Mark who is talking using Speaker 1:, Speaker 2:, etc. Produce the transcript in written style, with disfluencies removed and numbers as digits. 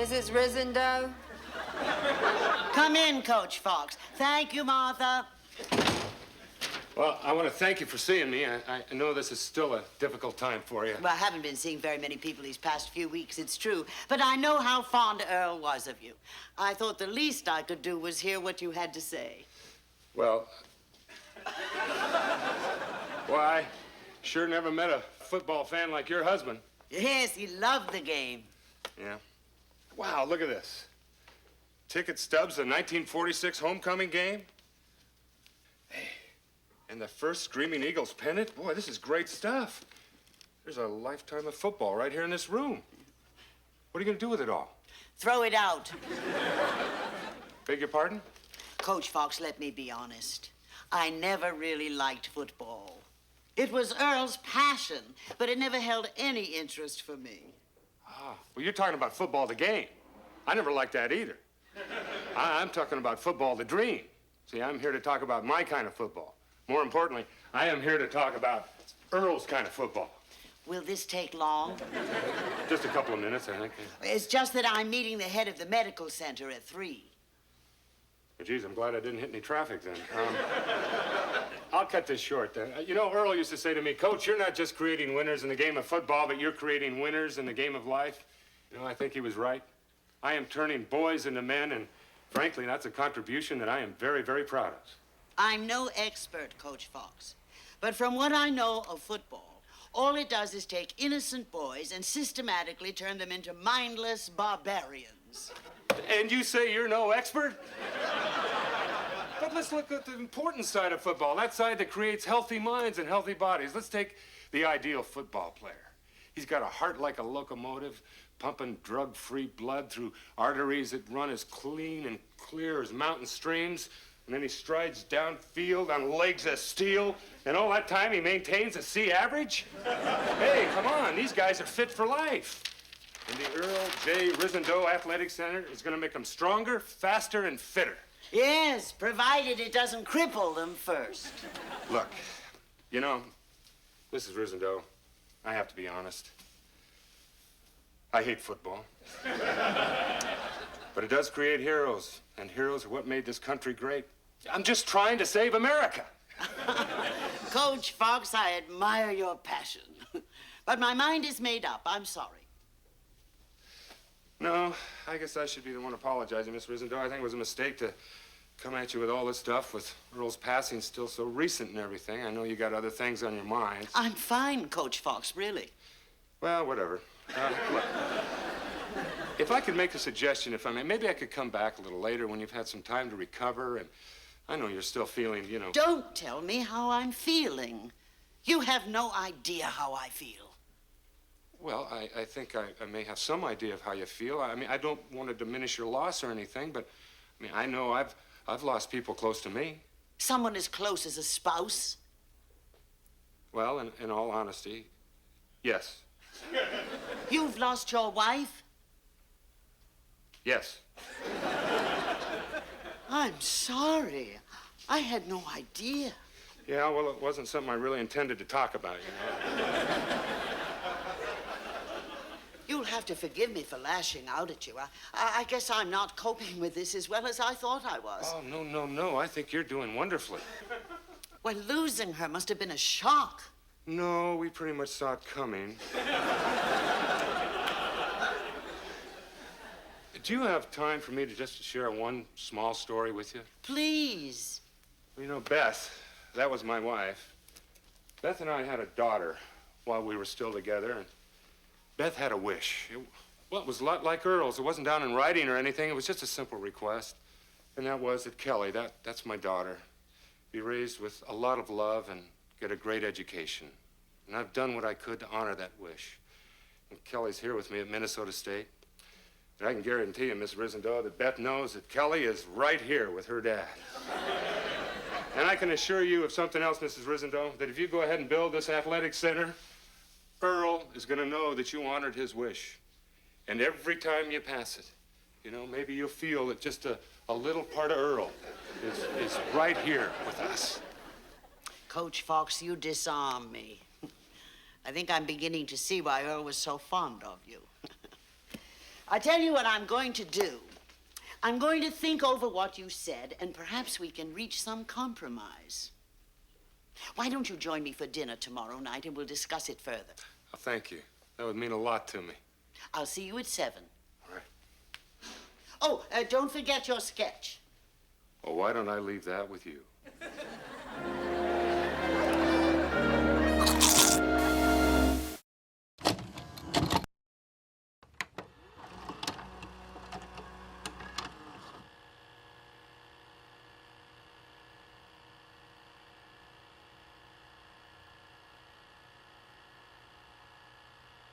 Speaker 1: Mrs. Risendoe?
Speaker 2: Come in, Coach Fox. Thank you, Martha.
Speaker 3: Well, I want to thank you for seeing me. I know this is still a difficult time for you.
Speaker 2: Well, I haven't been seeing very many people these past few weeks, it's true. But I know how fond Earl was of you. I thought the least I could do was hear what you had to say.
Speaker 3: Well, I sure never met a football fan like your husband.
Speaker 2: Yes, he loved the game.
Speaker 3: Yeah. Wow, look at this. Ticket stubs, the 1946 homecoming game. Hey, and the first Screaming Eagles pennant. Boy, this is great stuff. There's a lifetime of football right here in this room. What are you going to do with it all?
Speaker 2: Throw it out.
Speaker 3: Beg your pardon?
Speaker 2: Coach Fox, let me be honest. I never really liked football. It was Earl's passion, but it never held any interest for me.
Speaker 3: Ah, well, you're talking about football, the game. I never liked that either. I'm talking about football, the dream. See, I'm here to talk about my kind of football. More importantly, I am here to talk about Earl's kind of football.
Speaker 2: Will this take long?
Speaker 3: Just a couple of minutes, I think.
Speaker 2: It's just that I'm meeting the head of the medical center at 3.
Speaker 3: Well, geez, I'm glad I didn't hit any traffic then. I'll cut this short then. You know, Earl used to say to me, Coach, you're not just creating winners in the game of football, but you're creating winners in the game of life. You know, I think he was right. I am turning boys into men, and frankly, that's a contribution that I am very, very proud of.
Speaker 2: I'm no expert, Coach Fox, but from what I know of football, all it does is take innocent boys and systematically turn them into mindless barbarians.
Speaker 3: And you say you're no expert? But let's look at the important side of football, that side that creates healthy minds and healthy bodies. Let's take the ideal football player. He's got a heart like a locomotive, pumping drug-free blood through arteries that run as clean and clear as mountain streams. And then he strides downfield on legs of steel, and all that time he maintains a C average? Hey, come on, these guys are fit for life. And the Earl J. Risendoe Athletic Center is going to make them stronger, faster, and fitter.
Speaker 2: Yes, provided it doesn't cripple them first.
Speaker 3: Look, you know, Mrs. Risendoe, I have to be honest. I hate football. But it does create heroes, and heroes are what made this country great. I'm just trying to save America.
Speaker 2: Coach Fox, I admire your passion. But my mind is made up. I'm sorry.
Speaker 3: No, I guess I should be the one apologizing, Miss Risendoe. I think it was a mistake to come at you with all this stuff, with Earl's passing still so recent and everything. I know you got other things on your mind.
Speaker 2: I'm fine, Coach Fox, really.
Speaker 3: Well, whatever. Look, if I could make a suggestion, if I may, maybe I could come back a little later when you've had some time to recover, and I know you're still feeling, you know...
Speaker 2: Don't tell me how I'm feeling. You have no idea how I feel.
Speaker 3: Well, I think I may have some idea of how you feel. I mean, I don't want to diminish your loss or anything, but, I mean, I know I've lost people close to me.
Speaker 2: Someone as close as a spouse?
Speaker 3: Well, in all honesty, yes.
Speaker 2: You've lost your wife?
Speaker 3: Yes.
Speaker 2: I'm sorry. I had no idea.
Speaker 3: Yeah, well, it wasn't something I really intended to talk about, you know.
Speaker 2: You'll have to forgive me for lashing out at you. I guess I'm not coping with this as well as I thought I was.
Speaker 3: Oh, no. I think you're doing wonderfully.
Speaker 2: Well, losing her must have been a shock.
Speaker 3: No, we pretty much saw it coming. Do you have time for me to just share one small story with you?
Speaker 2: Please.
Speaker 3: Well, you know, Beth, that was my wife. Beth and I had a daughter while we were still together, and Beth had a wish. Well, it was a lot like Earl's. It wasn't down in writing or anything. It was just a simple request. And that was that Kelly, that's my daughter, be raised with a lot of love and get a great education. And I've done what I could to honor that wish. And Kelly's here with me at Minnesota State. And I can guarantee you, Miss Risendoe, that Beth knows that Kelly is right here with her dad. And I can assure you of something else, Mrs. Risendoe, that if you go ahead and build this athletic center, Earl is going to know that you honored his wish. And every time you pass it, you know, maybe you'll feel that just a little part of Earl is right here with us.
Speaker 2: Coach Fox, you disarm me. I think I'm beginning to see why Earl was so fond of you. I tell you what I'm going to do. I'm going to think over what you said, and perhaps we can reach some compromise. Why don't you join me for dinner tomorrow night, and we'll discuss it further.
Speaker 3: Oh, thank you. That would mean a lot to me.
Speaker 2: I'll see you at 7.
Speaker 3: All right.
Speaker 2: Oh, don't forget your sketch.
Speaker 3: Well, why don't I leave that with you?